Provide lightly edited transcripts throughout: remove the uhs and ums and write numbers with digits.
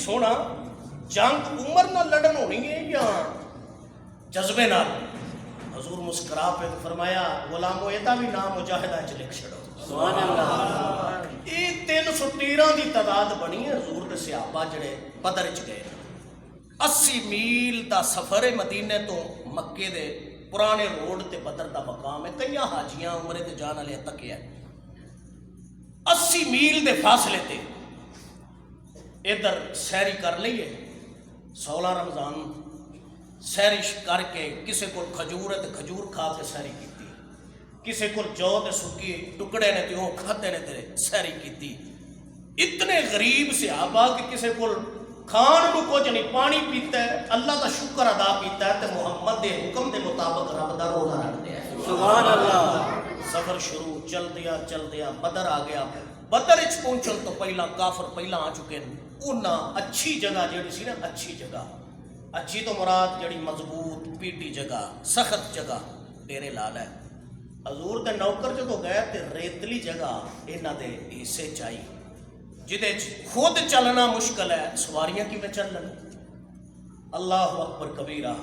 سونا جنگ عمر نہ لڑن ہونی ہے یا جذبے نال؟ حضور مسکرا پہ فرمایا غلامو یہ بھی نام مجاہدہ چ لکھ چھڑو سبحان اللہ۔ یہ 313 دی تعداد بنی ہے حضور دے صحابہ جڑے بدر چ گئے۔ 80 میل دا سفر ہے مدینے تو مکے دے پرانے روڈ تے بدر دا مقام ہے، کئی حاجیاں عمرے تے جان والے تک ہے۔ 80 میل دے فاصلے تے ادھر سیری کر لئیے 16 رمضان سیری کر کے کسے کو کھجور ہے تے کھجور کھا کے سیری کیتی، کسے کو جو تے سکی ٹکڑے نے تے وہ کھاتے نے تے سیری کیتی۔ اتنے غریب صحابہ کہ کسے کو کھان کو کچھ نہیں، پانی پیتا ہے، اللہ کا شکر ادا کیتا ہے تے محمد دے حکم دے مطابق رب دا روزہ رکھ دیا ہے سبحان اللہ۔ سفر شروع چل دیا بدر آ گیا۔ بدر اچ پہنچن تو پہلا کافر پہلا آ چکے ہیں۔ انہاں اچھی جگہ جیڑی سی نا، اچھی جگہ، اچھی تو مراد جیڑی مضبوط پیٹی جگہ سخت جگہ ڈیرے لال ہے۔ حضور دے نوکر جدو گئے تے ریتلی جگہ انہاں دے حصے چائی جدے خود چلنا مشکل ہے، سواریاں کی میں چل لیں۔ اللہ اکبر کبیرہ۔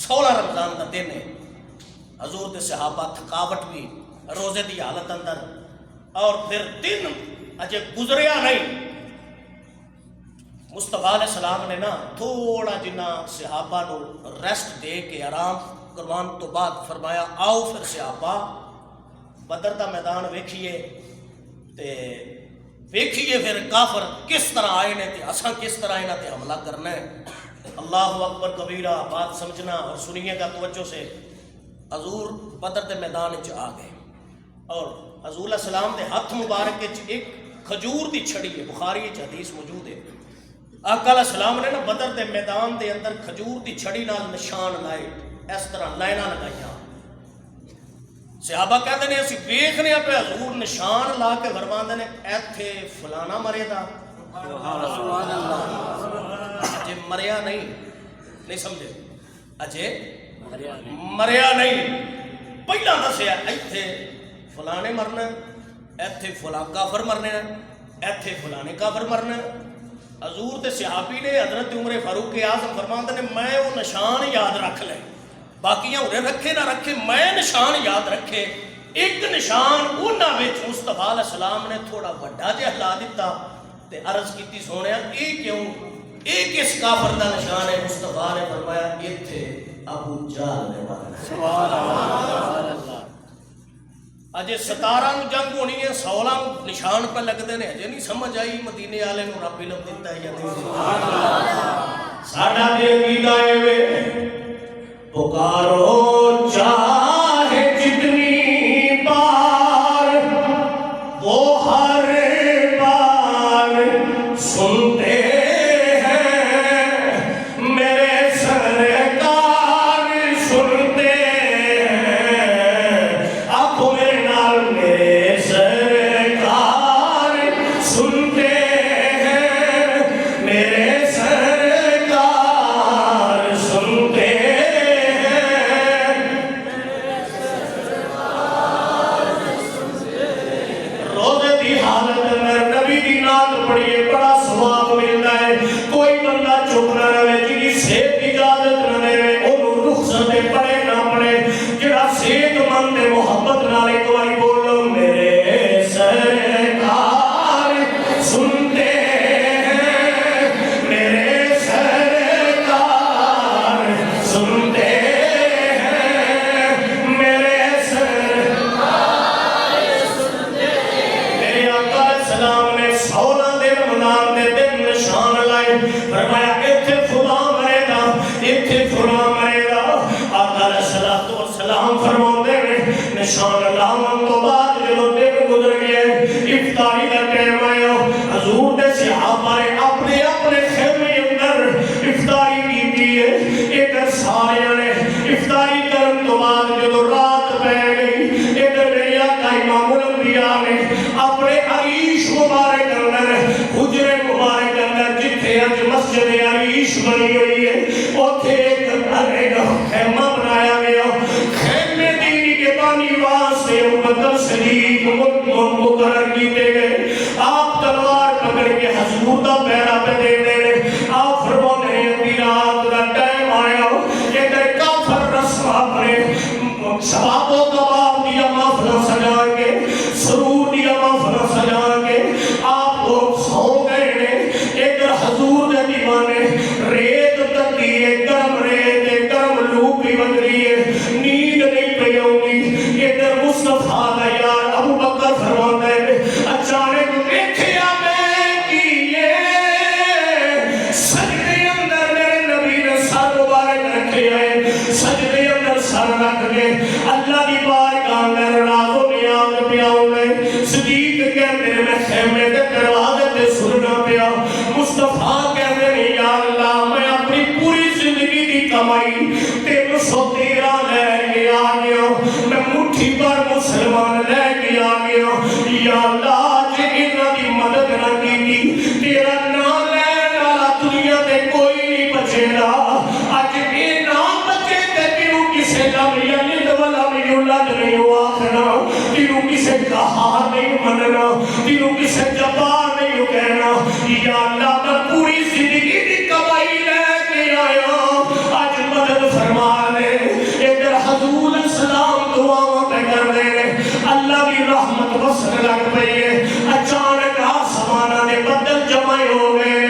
16 رمضان کا دن ہے، حضور دے صحابہ تھکاوٹ بھی روزے دی حالت اندر، اور پھر دن اجے گزریا نہیں۔ مصطفیٰ علیہ السلام نے نا تھوڑا جنہ صحابہ نو ریسٹ دے کے آرام کروان تو بعد فرمایا آؤ پھر صحابہ بدر دا میدان ویکھیے تے ویکھیے پھر کافر کس طرح آئے نے تے اساں کس طرح انہاں تے حملہ کرنا ہے۔ اللہ اکبر کبیرہ۔ بات سمجھنا اور سنیے گا توجہ سے۔ حضور بدر دے میدان وچ آ گئے اور حضور علیہ السلام دے ہاتھ مبارک وچ ایک کھجور دی چھڑی ہے، بخاری وچ حدیث موجود ہے۔ آقا علیہ السلام نے نا بدر دے میدان دے اندر کھجور دی چھڑی نال نشان لائے، اس طرح لائناں لگائیاں۔ صحابہ کہتے ہیں اسی ویکھنے پہ حضور نشان لا کے فرماندے نے ایتھے فلانا مرے دا سبحان اللہ۔ اجے مریا نہیں سمجھے، اجے مریا نہیں، پہلا دسیا ایتھے فلانے مرنا، ایتھے فلاں کافر مرنے، ایتھے فلانے کافر مرنا۔ حضور دے صحابی نے حضرت عمر فاروق اعظم فرماندے نے میں وہ نشان یاد رکھ لے، باقیاں ہوئے رکھے نہ رکھے، میں نشان یاد رکھے۔ ایک نشان انہاں وچ مصطفیٰ علیہ السلام نے تھوڑا بڑا جہا ہلا دیتا تے عرض کیتی سونیا اے کیوں، اے کس کافر دا نشان ہے؟ مصطفیٰ نے فرمایا ایتھے ابو جہل نے مارنا سبحان اللہ۔ اجے 17 نو جنگ ہونی ہے، 16 نو نشان پہ لگتے ہیں، اجے نہیں سمجھ آئی مدینے والے نو رب علم دیتا ہے یا نہیں۔ ساڈا تے عقیدہ اے وے پکارو چاہے جتنی بار وہ ہر بار سنتے ہیں، میرے سرکار سنتے ہیں، اب میرے نال میرے سرکار سنتے ہیں، میرے سرکار سنتے ہیں۔ پڑھیے بڑا ثواب ملتا ہے۔ کوئی بندہ چپ نہ رہے، جی صحت اجازت نہ دے انہوں رخصت پڑھے نہ پڑھے، جڑا صحت مند محبت نال ایک باری بولو میرے سرکار سنتے ہیں، میرے سرکار سنتے ہیں، میرے سرکار سنتے ہیں۔ میرے آقا علیہ السلام نے 16 نشان لائے، فرمایا ایتھے فلاں مرے گا، ایتھے فلاں مرے گا۔ آقا علیہ السلام فرماندے نے نشان لاون تو بعد جدوں دن گزر گئے، افطاری دا ٹائم آیا، حضور دے صحابہ نے اپنے اپنے خیمے اندر افطاری کیتی ہے۔ ادھر سارے نے افطاری کرن تو بعد جدوں رات پہ گئی، ادھر میرے آقا امام الانبیاء نے اپنے عریش مبارک اندر حجرے مبارک اندر جتھے اج مسجد عریش بنی ہوئی ہے اوتھے ایک خیمہ بنایا گیا۔ خیمے دینی کے بانی واسطے ابوبکر صدیق مقرر کیتے گئے۔ آپ تلوار پکڑ کے حضور دا پیرا پہ دے دے، 113 لے کے آ گیا میں مٹھی پر مسلمان لے کے آ گیا یا اللہ آج انہاں دی مدد نہ کی تیرا نام لین والا دنیا تے کوئی نہیں بچے گا آج یہ نام بچے تے تینوں کسے لم یلد ولم یولد نہیں آخنا تینوں کسے کہا نہیں مننا تینوں کسے جبار نہیں کہنا یا اللہ میں پوری زندگی دی کمائی لے کے آیا آج مدد فرما لے ادھر حضور السلام دعاوں پہ کر دے اللہ کی رحمت وسن لگ پئی ہے اچانک آسمانہ نے بدل جمع ہو گئے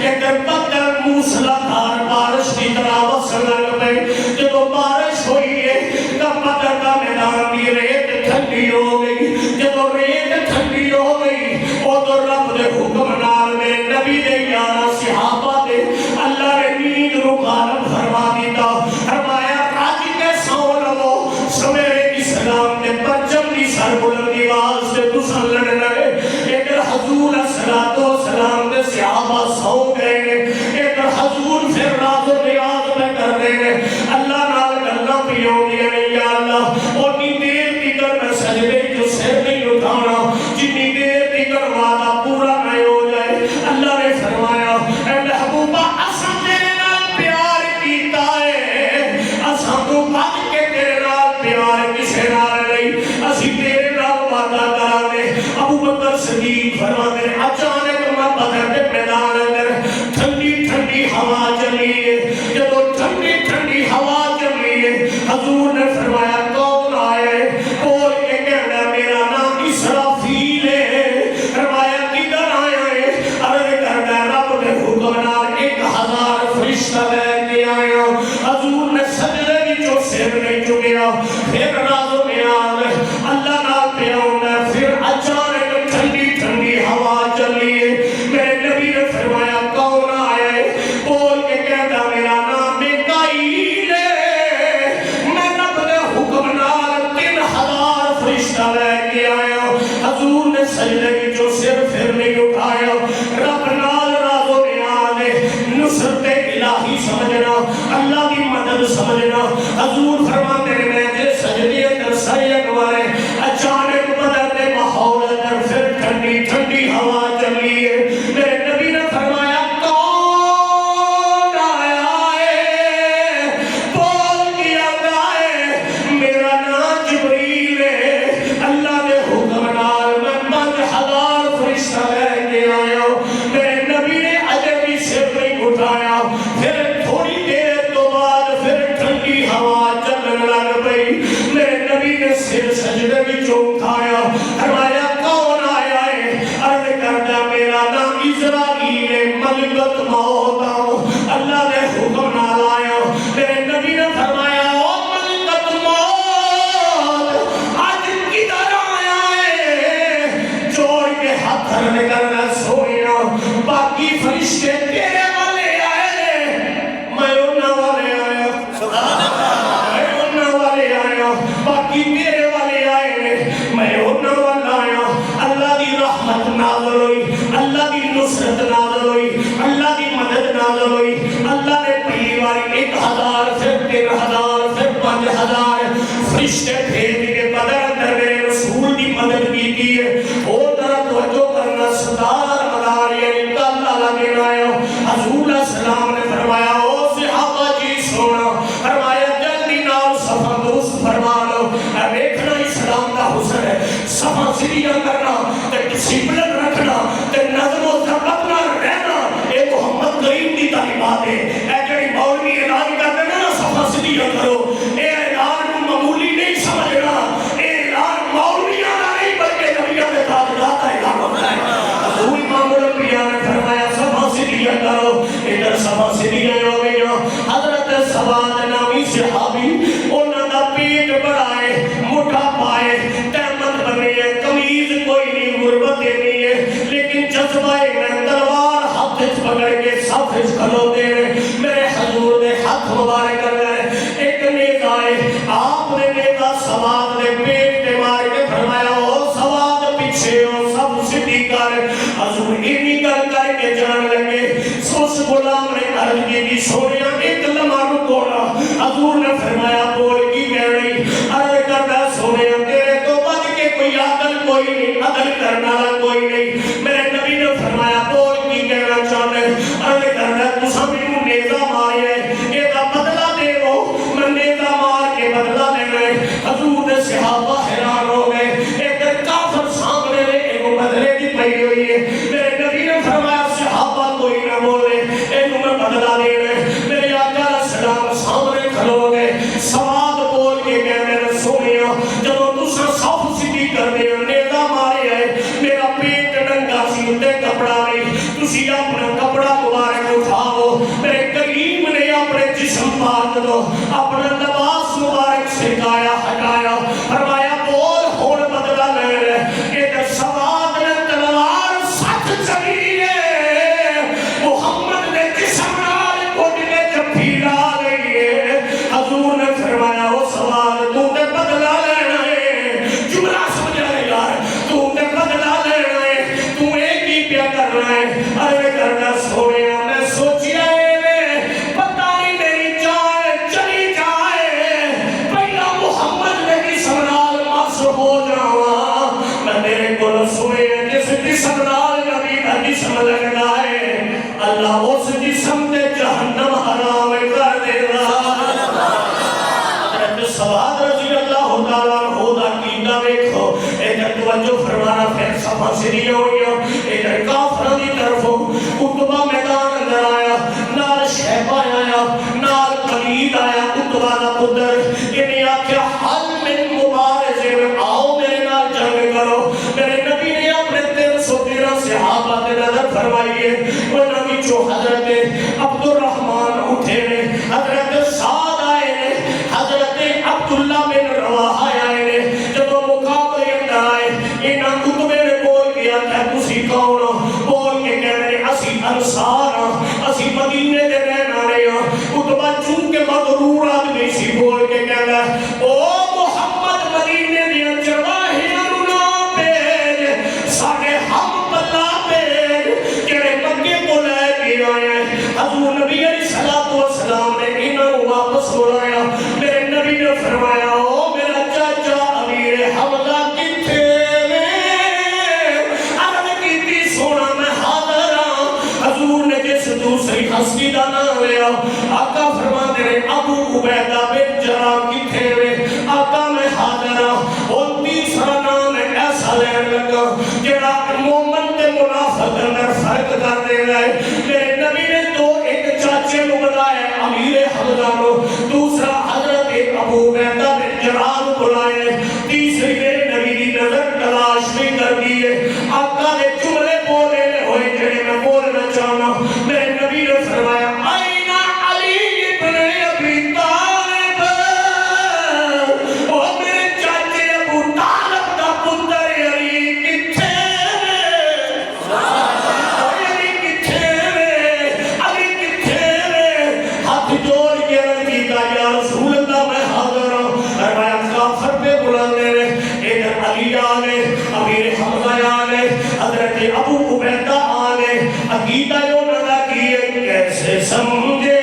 ادھر بدل موسلا دھار بارش کی طرح وسن لگ پئی جب بارش ہوئی ہے تب بدل کا میدان کی ریت ٹھنڈی ہو گئی جب ریت ٹھنڈی ہو گئی اور تو رب دے حکم نال میرے نبی دے یارہ صحابہ دے اللہ نے نیند رو غالب فرما دیتا فرمایا راج کے سو لو سمیرے اسلام نے پرچم دی سر بلندی واسطے تساں لڑ لگے ادھر حضور السلام دے صحابہ سو گئے ادھر حضور پھر راز و نیاز میں کر دے اللہ نال گلاں پیوں گے یا اللہ اونی دیر تیکر میں سجدے جو سر نہیں اٹھانا جتنی دیر تیکر وعدہ پورا نہیں ہو جائے اللہ نے فرمایا اے محبوبہ اساں تیرے نال پیار کیتا ہے اساں تو بد کے تیرے نال پیار کسے نال نہیں اسی تیرے نال وعدہ کرا دے ابو بکر صدیق فرما دے اچانک میں بدر کے میدان اندر ٹھنڈی ٹھنڈی ہوا چلی ہے جب ٹھنڈی ٹھنڈی ہوا چلی ہے حضور نے فرمایا کون آئے بول کے کہنا میرا نام اسرافیل ہے فرمایا کدھر آیا ہے عرض کرنا رب نے حکم نال 1000 فرشتہ لے کے آیا حضور نے سجدے بھی جو سر نہیں چکیا پھر راز و نیاز اللہ نال پیاؤں پھر اچانک ٹھنڈی ٹھنڈی ہوا چلی ہے میرے نبی نے فرمایا کون آئے بول کے کہتا میرا نام میکائیل ہے میں رب نے حکم نال 3000 فرشتہ لے کے آیا حضور نے سجدے کی جو سر پھر نہیں اٹھایا رب نال راز و نیاز نصرت الہی سمجھنا اللہ کی مدد سمجھنا حضور فرماتے ہیں میں جے سجدے اندر سید والے اچانک بدر دے ماحول اندر پھر ٹھنڈی ٹھنڈی ہوا چلی ہے میرے نبی نے فرمایا کون آیا ہے بول کیا گائے میرا نام جبریل ہے اللہ نے حکم نال میں 5000 فرشتہ لے کے آیا میرے نبی نے اجے بھی سر نہیں اٹھایا پھر تھوڑی دیر تو بعد پھر ٹھنڈی ہوا چلنے لگ پئی میرے نبی نے سر سجدے بھی جو اٹھایا فرمایا کون آیا ہے عرض کرتا میرا نام اسرائیل ملکت موت اللہ نے حکم نال آیا میرے نبی نے فرمایا او ملکت موت آج کدھر آیا ہے جوڑ کے ہاتھ دھرنے کرنا سویا باقی فرشتے تیرے والے آئے میں انہاں والے آیا سبحان اللہ میں انہاں والے آیا باقی تیرے والے آئے میں انہاں والا آیا اللہ دی رحمت نازل ہوئی اللہ دی نصرت نازل ہوئی اللہ دی مدد نازل ہوئی اللہ نے پہلی باری 1000 پھر 3000 پھر 5000 فرشتے بھیج کے بدر اندر میرے رسول دی مدد کی ہے او طرح توجہ کرنا ستار مدار یعنی اللہ لگے آیا حضور السلام نے فرمایا او صحابہ جی سونا فرمایا جلدی نال صفا درست فرما لو دیکھنا اسلام کا حسن ہے صفا سیدھا کرنا تے ڈسپلن رکھنا تے نظم و ضبط نہ رہنا اے محمد کریم دی تعلیمات ہے اے جڑی مولوی اعلان کرتے نا صفا سیدھا کرو اے اعلان معمولی نہیں سمجھنا اے اعلان مولویاں کا نہیں بلکہ نبیوں کے تاجدار کا اعلان ہوتا ہے حضور امام الانبیاء نے فرمایا صفا سیدھا کرو ادھر صفا سیدھا ہو گئی حضرت سواد نامی صحابی انہاں دا پیٹ بڑا ہے موٹا پائے تہمت بنے ہے قمیض کوئی نہیں غربت نہیں ہے لیکن جذبہ میں تلوار ہاتھ پکڑ کے صف کھلو دے میرے حضور نے ہاتھ مبارک کر گئے ایک نیزہ ہے آپ نے نیزہ سواد نے پیٹ پہ مار کے فرمایا او سواد پیچھے ہو سب سیدھی کر حضور انی کر کے جان لگے اس غلام نے عرض کی سونیا ایک لمحہ رکونا حضور نے فرمایا بول کی کہہ رہی عرض کرتا سونے تیرے تو بچ کے کوئی عدل کوئی نہیں عدل کرنا کوئی نہیں میرے نبی نے فرمایا بول کی کہنا چاہتے عرض کرتا تو سبھی کو نیزہ ماری ہے یہ کا بدلہ دے وہ میں نیزہ مار کے بدلہ دے رہے حضور نے صحابہ حیران ہو گئے ایک کافر سامنے لے ایک بدلے کی پئی ہوئی ہے میرے نبی نے فرمایا صحابہ کوئی نہ بولے ایک میں بدلہ دے رہے میرے آقا السلام سامنے کھلو گئے سواد بول کے کہنے نے سونیا جب دوسرا صف سیدھی کر دیا نیزہ مارے ہے میرا پیٹ ننگا سی اندے کپڑا نہیں تسی اپنا کپڑا مبارک اٹھاؤ میرے کریم نے اپنے جسم پاک دو اپنا لباس مبارک سکایا ہٹایا فرمایا بول ہون بدلہ لے رہے ایک سواد نے تلوار سچ چلی ہے محمد نے جسم نال کوٹنے جفی لا گئی ہے حضور نے فرمایا وہ سوال تو تے بدلہ لینا ہے جملہ سمجھ رہے یار تو تے بدلہ لینا ہے تو ایک ہی پیا کرنا ہے ارے کرنا سونے میں سوچیا ہے پتہ نہیں میری جان چلی جائے پہلا محمد نے جسم نال مصر ہو جاوا میں میرے کو سونے جس جسم نال نبی کا جسم لگنا ہے اللہ اس جسم تے جہنم حرام کر دے رہا حضرت سواد رضی اللہ تعالیٰ عنہ دا کیندہ دیکھو ادھر توجہ فرمانا پھر صفحہ سریہ ہوئیوں ادھر کافرہ دی طرفوں قطبہ میدان اندر آیا نال شہبہ آیا نال قلید آیا قطبہ دا قدر انہیں آکھیا حل من مبارزے میں آؤ میرے نال جنگ کرو میرے نبی نے اپنے 313 صحابہ کے نظر فرمائیے وہ نبی جو حضرت عبد الرحمن اٹھے نے حضرت سعد آئے نے حضرت عبداللہ بن رواحہ آئے نے جب وہ مقابلے اندر آئے انہاں کتبے نے بول کیا کہ تسی کون بول کے کہہ رہے اسی انصار اسی مدینے دے رہنا رہے کتبہ چونکہ مغرور آدمی سی بول کے کہہ رہا او محمد مدینے دیا چرواہیاں نہ پیج ساڑھے ہم بلا پیج جڑے مکے کو لے کے آئے حضور نبی علیہ السلام نے انہوں واپس بلایا میرے نبی نے فرمایا او میرا چاچا امیر حملہ کتھے عرض کیتی سونا میں حاضر ہوں حضور نے جس دوسری ہستی دا نام لیا آقا فرما دے رہے ابو عبیدہ بن جراح کتھے ہوئے آقا میں حاضر ہوں اور تیسرا نام ایسا لین لگا جڑا مومن تے منافق اندر فرق کر دے رہے میرے نبی نے تو ایک چاچے کو بلائے امیر حمزہ کو دوسرا حضرت ابو عبیدہ بن جراح کو بلائے تیسری میرے نبی کی نظر تلاش بھی کر دیئے آقا نے جملے بولے ہوئے جڑے میں بولنا چاہنا میرے نبی نے فرمایا آئینہ علی ابن ابی طالب اور میرے چاچے ابو طالب دا پتر علی کتھے علی کتھے ہاتھ جوڑ کے رنگی کا یا رسول اللہ میں حاضر ہوں فرمایا کافر پہ بلانے رہے ادھر علی آنے امیر حمزہ آنے حضرت ابو عبیدہ آنے عقیدہ یوں ندا کیے کیسے سمجھے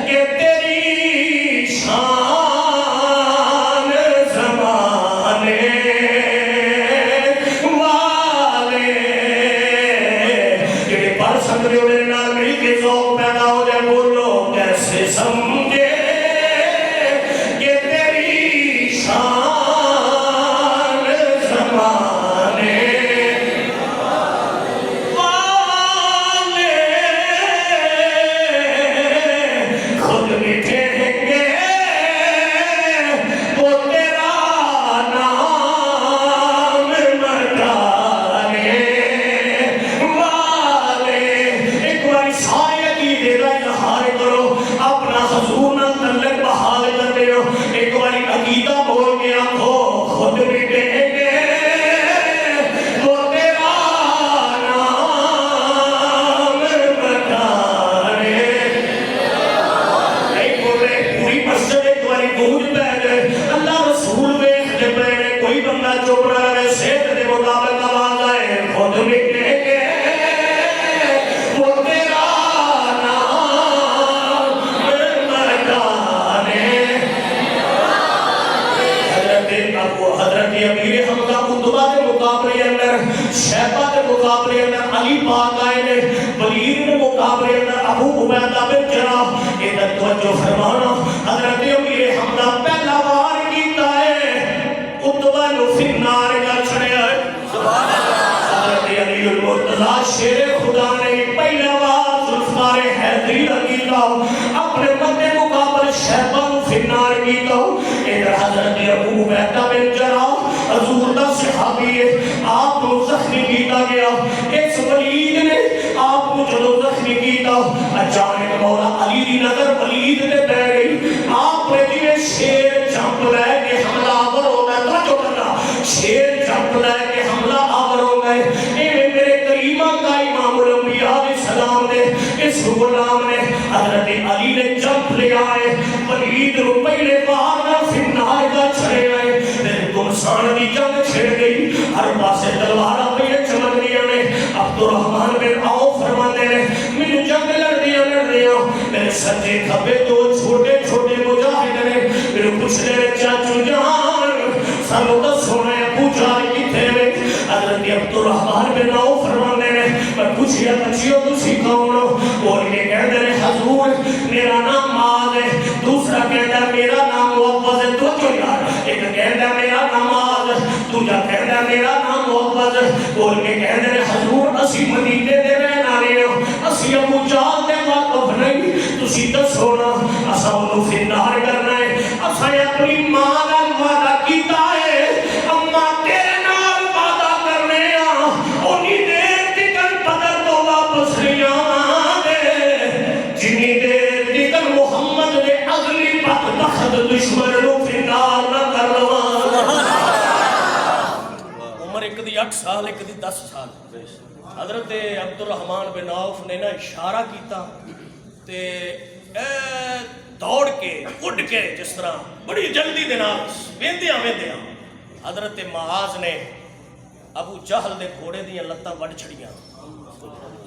کہ تیری شان زمانے والے جڑے پڑھ سکتے ہو میرے نال مل کے ذوق پیدا ہو جائے بولو کیسے سمجھے کہ تیری شان زمانے والے مقابلے اندر ابو عبیدہ بن جراح ادھر توجہ فرمانا حضرت امیر حمزہ پہلا وار کیتا ہے اتبا نو فنار کا چھڑیا ہے سبحان اللہ حضرت علی المرتضی شیر خدا نے پہلا وار ذوالفقار حیدری کیتا اپنے مدے مقابل شیبہ نو فنار کیتا ادھر حضرت ابو عبیدہ بن جراح حضور دا صحابی ہے آپ کو زخمی کیتا گیا اس ولید نے آپ کو جدو زخمی کیتا اچانک مولا علی دی نظر ولید نے پہ گئی آپ نے جنہیں شیر جھمپ لے کے حملہ آور ہو گئے توجہ کرنا شیر جھمپ لے کے حملہ آور ہو گئے میرے کریمہ کا امام الانبیاء علیہ السلام نے اس غلام نے حضرت علی نے جھمپ لے آئے ولید رو پہلے بار نہ فنار کا چھڑے آئے گمسان دی جنگ چھڑ گئی ہر پاسے تلوارہ پہ یہ چمک دیا نے عبدالرحمن بن عوف فرمانے نے میں جنگ لڑ دیا میرے سجے کھبے تو چھوٹے چھوٹے مجاہد نے میرے پوچھنے نے چاچو جان سالوں کا سونا ہے پوچھا کی تھے میں حضرت عبدالرحمن بن عوف فرمانے نے میں پوچھیا بچیوں تو سیکھاؤں اور یہ کہتے ہیں حضور میرا نام ماذ ہے دوسرا کہتا ہے میرا نام موفز ہے تو جو یار ایک کہتا ہے میرا نماز دوجا کہتا ہے میرا نام محمد بول کے کہتے ہیں حضور اسی مدینے دے رہن آنے ہو اسی ابو جال دے واقف نہیں تسی دسونا اسا انہوں فنار کرنا ہے اسا اپنی ماں کا وعدہ کیتا ہے اما تیرے نال وعدہ کرنے انہی دیر تکن پدر تو واپس نہیں آنے جنہی دیر تکن محمد نے اگلی بدبخت دشمن نو فنار نہ کر لوا عمر ایک دی 8 سال ایک دی 10 سال حضرت عبدالرحمن بن عوف نے نا اشارہ کیتا تے دوڑ کے اڑ کے جس طرح بڑی جلدی دینا ویندیاں حضرت معاذ نے ابو جہل دے گھوڑے دیاں لتاں وڈ چھڑیاں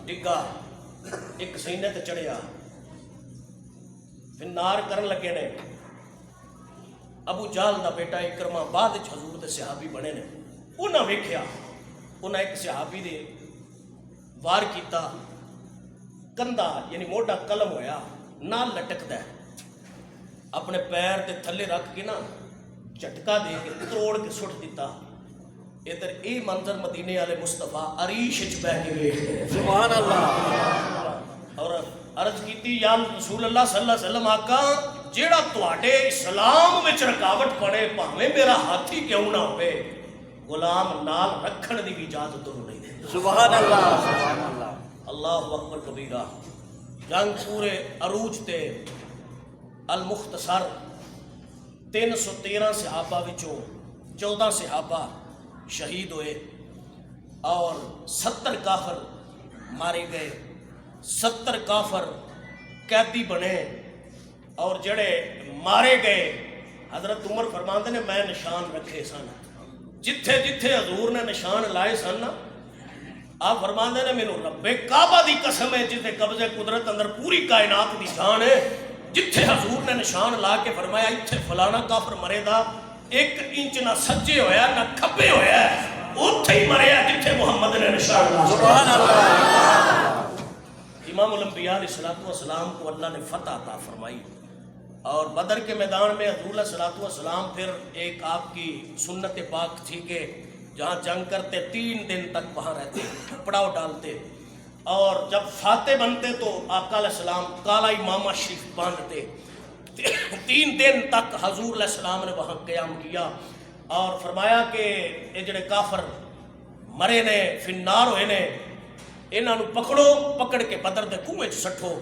ڈگا ایک سینے تے چڑھیا فنار کرن لگے نے ابو جہل دا بیٹا اکرمہ بعد حضور دے صحابی بنے نے انہاں ویکھیا انہاں ایک صحابی دے وار کیتا کندھا یعنی موڈا قلم ہویا نال لٹکدا ہے اپنے پیر تے تھلے رکھ کے نا جھٹکا دے کے توڑ کے سٹ دیتا ادھر اے منظر مدینے والے مصطفیٰ عریش وچ بیٹھ کے ویکھدے نے سبحان اللہ اور عرض کیتی یا رسول اللہ صلی اللہ علیہ وسلم آقا جیڑا تواڈے اسلام وچ رکاوٹ پڑے بھاویں میرا ہاتھی کیوں نہ ہوئے غلام نال رکھن دی اجازت نہیں دے سبحان اللہ سبحان اللہ اللہ اکبر کبیرہ جنگ پورے عروج تے المختصر 313 صحابہ وچوں 14 صحابہ شہید ہوئے اور 70 کافر مارے گئے 70 کافر قیدی بنے اور جڑے مارے گئے حضرت عمر فرماندے نے میں نشان رکھے سن جتھے جتھے حضور نے نشان لائے سن آپ فرماندے نے مینوں رب کعبہ دی قسم ہے جتے قبضے قدرت اندر پوری کائنات دی جان ہے جتھے حضور نے نشان لا کے فرمایا اتھے فلانا کافر مرے دا 1 انچ نہ سجے ہویا نہ کھبے ہویا اتھے ہی مریا جتھے محمد نے نشان لا سبحان اللہ امام الانبیاء علیہ السلام کو اللہ نے فتح عطا فرمائی اور بدر کے میدان میں حضور علیہ السلام پھر ایک آپ کی سنت پاک تھی کہ جہاں جنگ کرتے 3 دن تک وہاں رہتے پڑاؤ ڈالتے اور جب فاتح بنتے تو آقا علیہ السلام کالا امامہ شریف باندھتے 3 دن تک حضور علیہ السلام نے وہاں قیام کیا اور فرمایا کہ یہ جڑے کافر مرے نے فنار ہوئے نے انہاں نو پکڑو پکڑ کے بدر دے کنویں چ سٹھو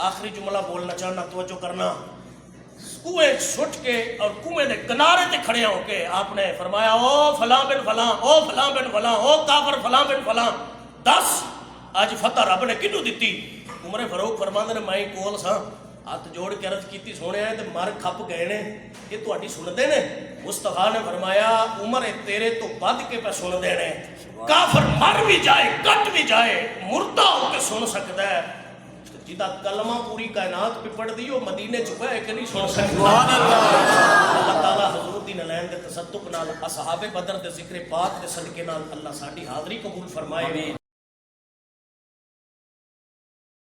آخری جملہ بولنا چاہنا توجہ کرنا کنویں سٹ کے اور کنویں دے کنارے تے کھڑے ہو کے آپ نے فرمایا او فلاں بن فلاں او فلاں بن فلاں او کافر فلاں بن فلاں 10 اج فتح رب نے کنوں دتی عمر فاروق فرماندے نے میں کول ساں ہاتھ جوڑ کے عرض کیتی سونے تے مر کھپ گئے نے یہ تہاڈی سندے نے مصطفیٰ نے فرمایا عمر تیرے تو بد کے پہ سندے نے کافر مر بھی جائے کٹ بھی جائے مردہ ہو کے سن سکتا ہے جدا کلمہ پوری کائنات پہ پڑھ دی وہ مدینے چھپا ہے کہ نہیں سن سکتا اللہ تعالیٰ حضور دی نلین دے تصدق نال اصحاب بدر دے ذکر پاک دے صدقے نال اللہ ساڈی حاضری قبول فرمائے